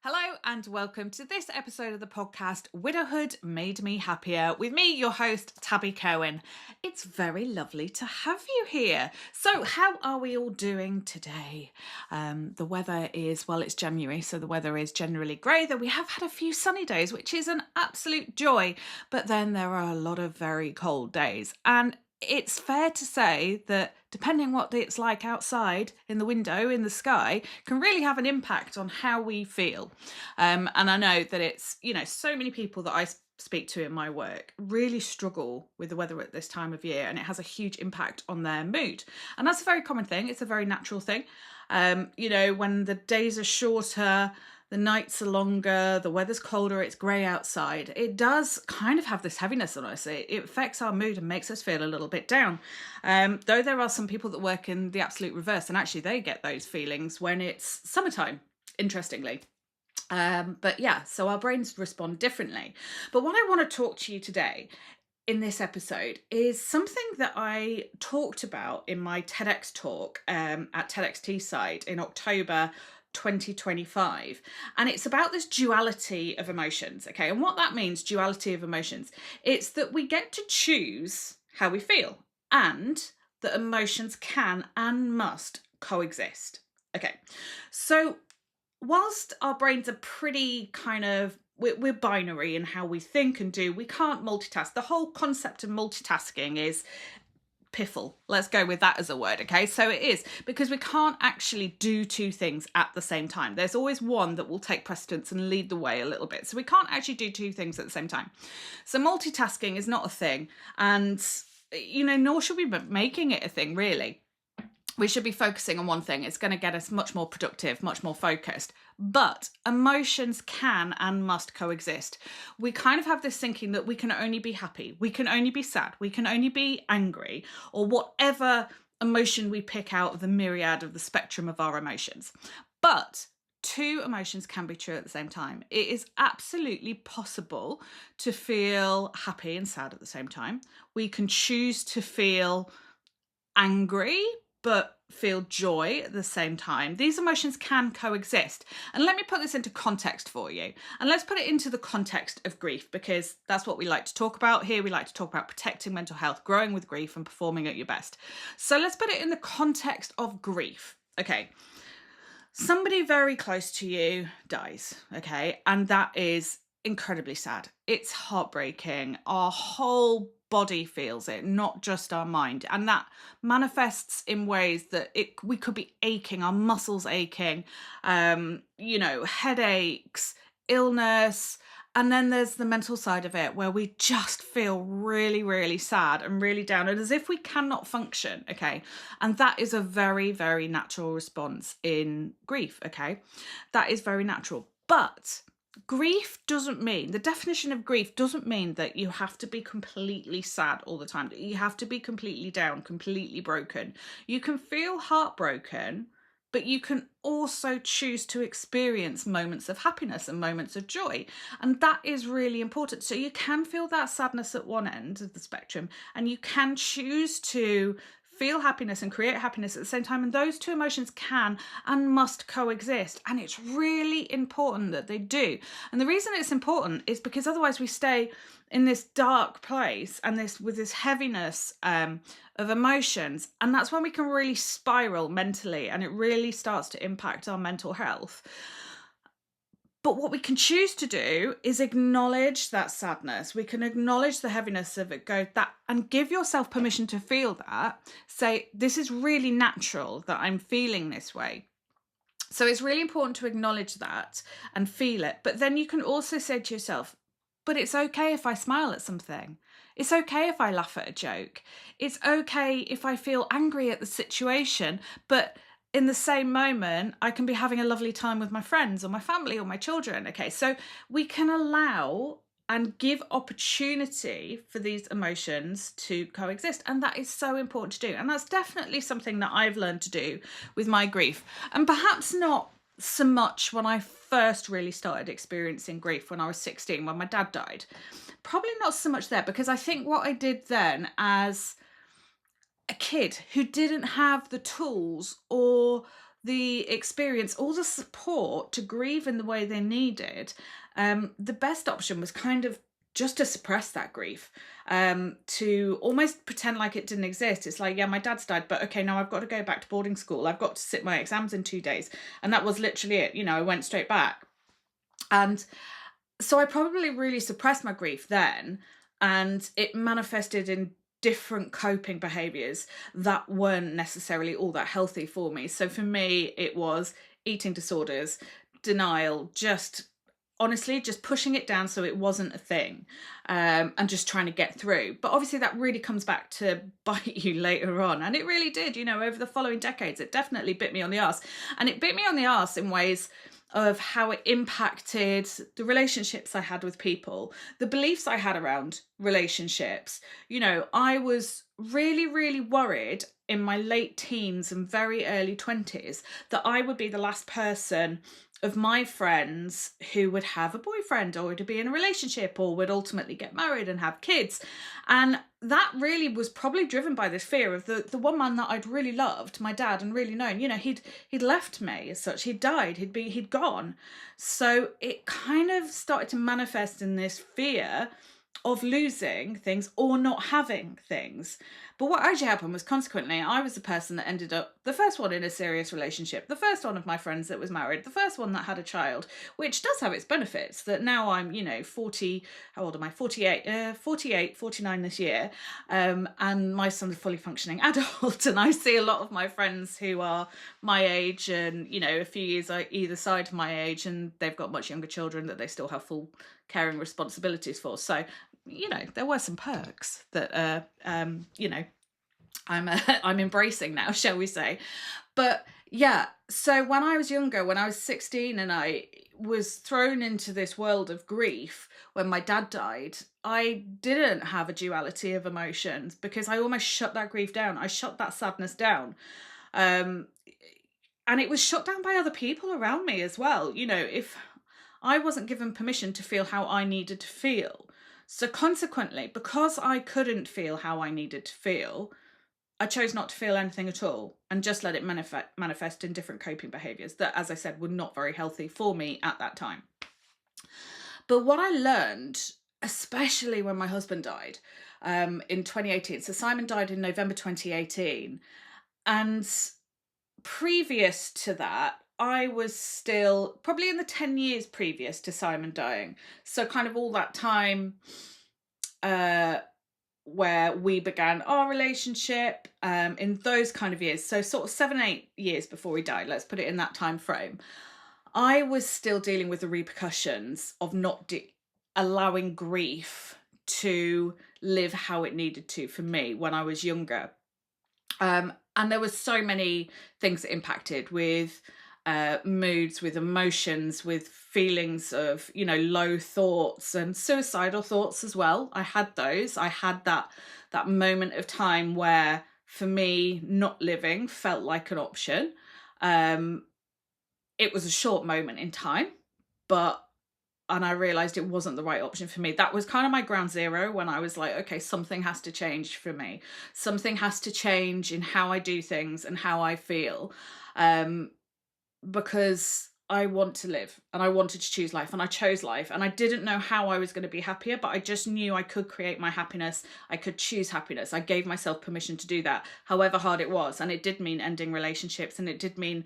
Hello and welcome to this episode of the podcast Widowhood Made Me Happier with me, your host, Tabby Kerwin. It's very lovely to have you here. So how are we all doing today? The weather is, well, it's January, so the weather is generally grey, though we have had a few sunny days, which is an absolute joy. But then there are a lot of very cold days, and it's fair to say that depending what it's like outside in the window in the sky can really have an impact on how we feel. And I know that it's, so many people that I speak to in my work really struggle with the weather at this time of year, and it has a huge impact on their mood. And that's a very common thing. It's a very natural thing. When the days are shorter, the nights are longer, the weather's colder, it's grey outside, it does kind of have this heaviness on us. It affects our mood and makes us feel a little bit down. Though there are some people that work in the absolute reverse, and actually they get those feelings when it's summertime, interestingly. But yeah, so our brains respond differently. But what I want to talk to you today in this episode is something that I talked about in my TEDx talk at TEDx Teesside in October 2025, and it's about this duality of emotions. Okay, and what that means, duality of emotions, it's that we get to choose how we feel, and that emotions can and must coexist. Okay, so whilst our brains are pretty we're binary in how we think and do, we can't multitask. The whole concept of multitasking is piffle. Let's go with that as a word. Okay, so it is because we can't actually do two things at the same time. There's always one that will take precedence and lead the way a little bit. So we can't actually do two things at the same time. So multitasking is not a thing, and nor should we be making it a thing, really. We should be focusing on one thing. It's going to get us much more productive, much more focused. But emotions can and must coexist. We kind of have this thinking that we can only be happy, we can only be sad, we can only be angry, or whatever emotion we pick out of the myriad of the spectrum of our emotions. But two emotions can be true at the same time. It is absolutely possible to feel happy and sad at the same time. We can choose to feel angry but feel joy at the same time. These emotions can coexist. And let me put this into context for you. And let's put it into the context of grief, because that's what we like to talk about here. We like to talk about protecting mental health, growing with grief, and performing at your best. So let's put it in the context of grief. Okay. Somebody very close to you dies, okay? And that is incredibly sad. It's heartbreaking. Our whole body feels it, not just our mind, and that manifests in ways that we could be aching, our muscles aching, headaches, illness, and then there's the mental side of it where we just feel really, really sad and really down, and as if we cannot function. Okay, and that is a very, very natural response in grief. Okay, that is very natural, but grief doesn't mean, the definition of grief doesn't mean that you have to be completely sad all the time, that you have to be completely down, completely broken. You can feel heartbroken, but you can also choose to experience moments of happiness and moments of joy. And that is really important. So you can feel that sadness at one end of the spectrum, and you can choose to feel happiness and create happiness at the same time, and those two emotions can and must coexist, and it's really important that they do. And the reason it's important is because otherwise we stay in this dark place and with this heaviness of emotions, and that's when we can really spiral mentally, and it really starts to impact our mental health. But what we can choose to do is acknowledge that sadness. We can acknowledge the heaviness of it, and give yourself permission to feel that. Say, this is really natural that I'm feeling this way. So it's really important to acknowledge that and feel it. But then you can also say to yourself, but it's okay if I smile at something. It's okay if I laugh at a joke. It's okay if I feel angry at the situation, but in the same moment, I can be having a lovely time with my friends or my family or my children. Okay, so we can allow and give opportunity for these emotions to coexist. And that is so important to do. And that's definitely something that I've learned to do with my grief. And perhaps not so much when I first really started experiencing grief when I was 16, when my dad died. Probably not so much there, because I think what I did then as a kid who didn't have the tools or the experience, all the support to grieve in the way they needed, the best option was kind of just to suppress that grief, to almost pretend like it didn't exist. It's like, yeah, my dad's died, but okay, now I've got to go back to boarding school. I've got to sit my exams in 2 days. And that was literally it. I went straight back. And so I probably really suppressed my grief then, and it manifested in different coping behaviors that weren't necessarily all that healthy for me. So for me, it was eating disorders, denial, honestly, just pushing it down so it wasn't a thing, and just trying to get through. But obviously that really comes back to bite you later on. And it really did, over the following decades, it definitely bit me on the arse. And it bit me on the arse in ways of how it impacted the relationships I had with people, the beliefs I had around relationships. I was really, really worried in my late teens and very early 20s that I would be the last person of my friends who would have a boyfriend or to be in a relationship or would ultimately get married and have kids. And that really was probably driven by this fear of the one man that I'd really loved, my dad, and really known, he'd left me as such, he'd died, he'd gone. So it kind of started to manifest in this fear of losing things or not having things. But what actually happened was, consequently, I was the person that ended up the first one in a serious relationship, the first one of my friends that was married, the first one that had a child, which does have its benefits, that now I'm, 40, how old am I? 49 this year. And my son's a fully functioning adult. And I see a lot of my friends who are my age and, a few years either side of my age, and they've got much younger children that they still have full caring responsibilities for. So, there were some perks that, I'm embracing now, shall we say. But yeah, so when I was younger, when I was 16 and I was thrown into this world of grief when my dad died, I didn't have a duality of emotions because I almost shut that grief down. I shut that sadness down. And it was shut down by other people around me as well. If I wasn't given permission to feel how I needed to feel. So consequently, because I couldn't feel how I needed to feel, I chose not to feel anything at all and just let it manifest in different coping behaviours that, as I said, were not very healthy for me at that time. But what I learned, especially when my husband died in 2018, so Simon died in November 2018, and previous to that, I was still probably in the 10 years previous to Simon dying. So kind of all that time where we began our relationship, in those kind of years. So sort of 7-8 years before he died, let's put it in that time frame. I was still dealing with the repercussions of not allowing grief to live how it needed to for me when I was younger. And there were so many things that impacted with moods, with emotions, with feelings of, low thoughts and suicidal thoughts as well. I had those. I had that moment of time where, for me, not living felt like an option. It was a short moment in time, and I realised it wasn't the right option for me. That was kind of my ground zero when I was like, okay, something has to change for me. Something has to change in how I do things and how I feel. Because I want to live and I wanted to choose life, and I chose life, and I didn't know how I was going to be happier, but I just knew I could create my happiness. I could choose happiness. I gave myself permission to do that, however hard it was. And it did mean ending relationships, and it did mean,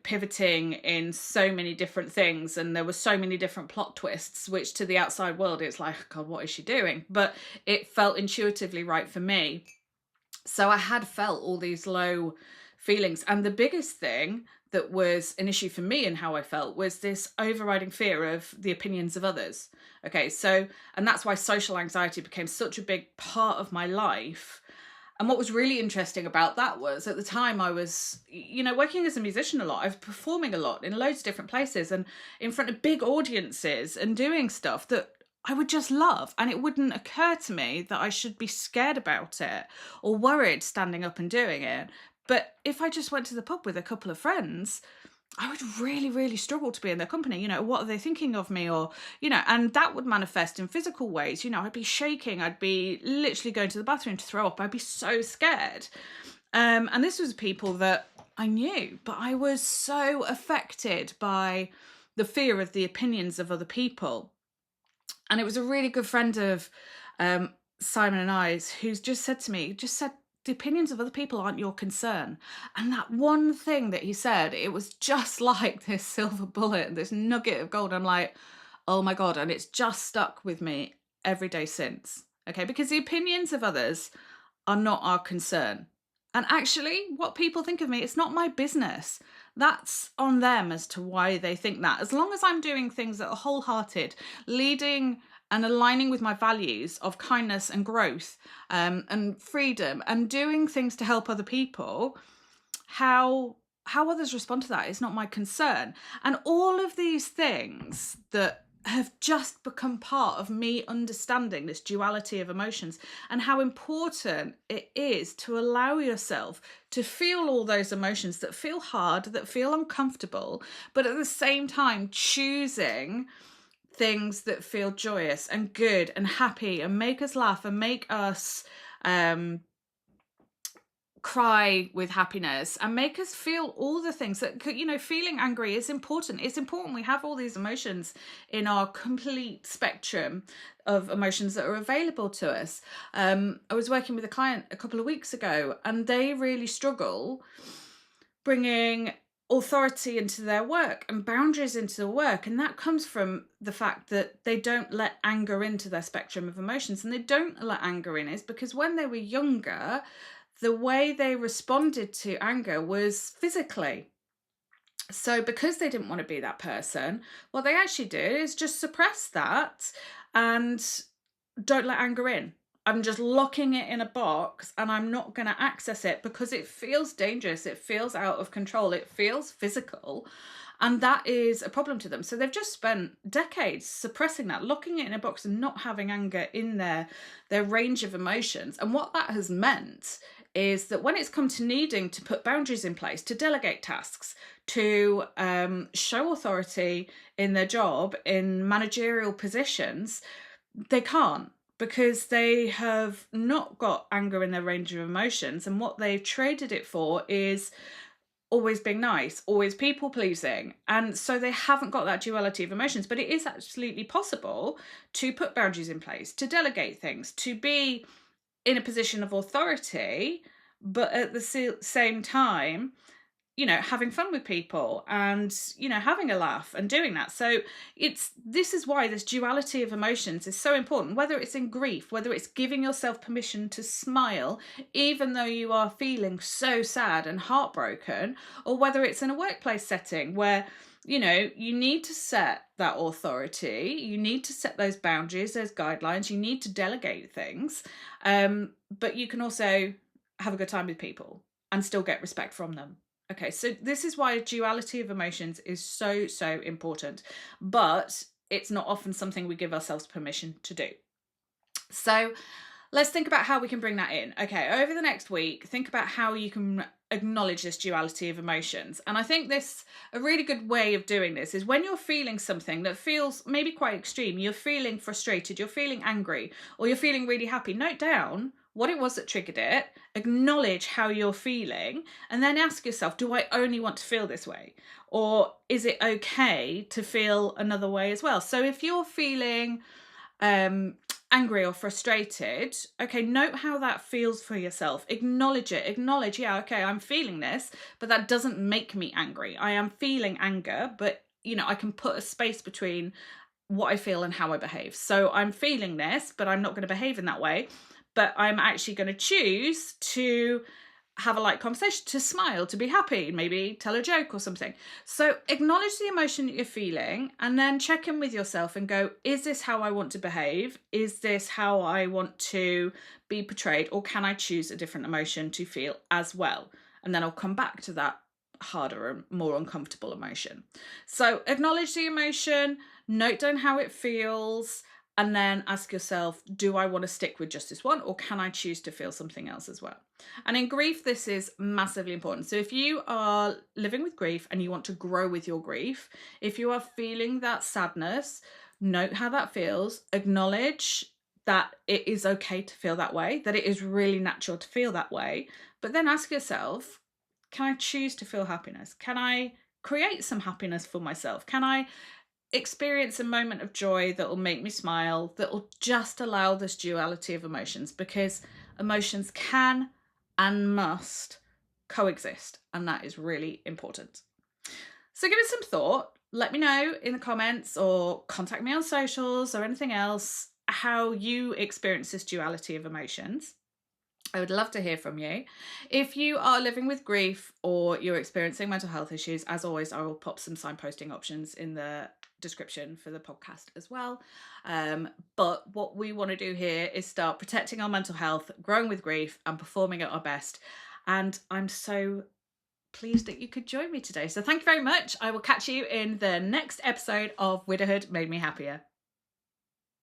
pivoting in so many different things. And there were so many different plot twists, which to the outside world, it's like, God, what is she doing? But it felt intuitively right for me. So I had felt all these low feelings. And the biggest thing that was an issue for me and how I felt was this overriding fear of the opinions of others. Okay, so, and that's why social anxiety became such a big part of my life. And what was really interesting about that was, at the time I was, working as a musician a lot. I was performing a lot in loads of different places and in front of big audiences and doing stuff that I would just love. And it wouldn't occur to me that I should be scared about it or worried standing up and doing it. But if I just went to the pub with a couple of friends, I would really, really struggle to be in their company. What are they thinking of me? Or, and that would manifest in physical ways. I'd be shaking. I'd be literally going to the bathroom to throw up. I'd be so scared. And this was people that I knew, but I was so affected by the fear of the opinions of other people. And it was a really good friend of Simon and I's who's just said to me, the opinions of other people aren't your concern. And that one thing that he said, it was just like this silver bullet, this nugget of gold. I'm like, oh my God. And it's just stuck with me every day since. Okay. Because the opinions of others are not our concern. And actually, what people think of me, it's not my business. That's on them as to why they think that. As long as I'm doing things that are wholehearted, leading and aligning with my values of kindness and growth, and freedom, and doing things to help other people, how others respond to that is not my concern. And all of these things that have just become part of me understanding this duality of emotions and how important it is to allow yourself to feel all those emotions that feel hard, that feel uncomfortable, but at the same time choosing things that feel joyous and good and happy and make us laugh and make us cry with happiness and make us feel all the things that, feeling angry is important. It's important we have all these emotions in our complete spectrum of emotions that are available to us. I was working with a client a couple of weeks ago, and they really struggle bringing authority into their work and boundaries into the work, and that comes from the fact that they don't let anger into their spectrum of emotions. And they don't let anger in is because when they were younger, the way they responded to anger was physically. So because they didn't want to be that person, what they actually did is just suppress that and don't let anger in. I'm just locking it in a box and I'm not going to access it because it feels dangerous. It feels out of control. It feels physical. And that is a problem to them. So they've just spent decades suppressing that, locking it in a box and not having anger in their range of emotions. And what that has meant is that when it's come to needing to put boundaries in place, to delegate tasks, to show authority in their job, in managerial positions, they can't, because they have not got anger in their range of emotions. And what they've traded it for is always being nice, always people pleasing. And so they haven't got that duality of emotions. But it is absolutely possible to put boundaries in place, to delegate things, to be in a position of authority, but at the same time, having fun with people and, having a laugh and doing that. So this is why this duality of emotions is so important, whether it's in grief, whether it's giving yourself permission to smile, even though you are feeling so sad and heartbroken, or whether it's in a workplace setting where, you need to set that authority, you need to set those boundaries, those guidelines, you need to delegate things, but you can also have a good time with people and still get respect from them. Okay, so this is why duality of emotions is so, so important, but it's not often something we give ourselves permission to do. So let's think about how we can bring that in. Okay, over the next week, think about how you can acknowledge this duality of emotions. And I think a really good way of doing this is when you're feeling something that feels maybe quite extreme, you're feeling frustrated, you're feeling angry, or you're feeling really happy, note down what it was that triggered it, acknowledge how you're feeling, and then ask yourself, do I only want to feel this way? Or is it okay to feel another way as well? So if you're feeling angry or frustrated, okay, note how that feels for yourself. Acknowledge it. Yeah, okay, I'm feeling this, but that doesn't make me angry. I am feeling anger, but I can put a space between what I feel and how I behave. So I'm feeling this, but I'm not going to behave in that way. But I'm actually going to choose to have a light conversation, to smile, to be happy, maybe tell a joke or something. So acknowledge the emotion that you're feeling and then check in with yourself and go, is this how I want to behave? Is this how I want to be portrayed? Or can I choose a different emotion to feel as well? And then I'll come back to that harder and more uncomfortable emotion. So acknowledge the emotion, note down how it feels, and then ask yourself, do I want to stick with just this one, or can I choose to feel something else as well? And in grief, this is massively important. So if you are living with grief and you want to grow with your grief, if you are feeling that sadness, note how that feels, acknowledge that it is okay to feel that way, that it is really natural to feel that way, but then ask yourself, Can I choose to feel happiness? Can I create some happiness for myself? Can I experience a moment of joy that will make me smile, that will just allow this duality of emotions? Because emotions can and must coexist, and that is really important. So give it some thought. Let me know in the comments or contact me on socials or anything else how you experience this duality of emotions. I would love to hear from you. If you are living with grief or you're experiencing mental health issues, as always, I will pop some signposting options in the description for the podcast as well. But what we want to do here is start protecting our mental health, growing with grief, and performing at our best. And I'm so pleased that you could join me today. So thank you very much. I will catch you in the next episode of Widowhood Made Me Happier.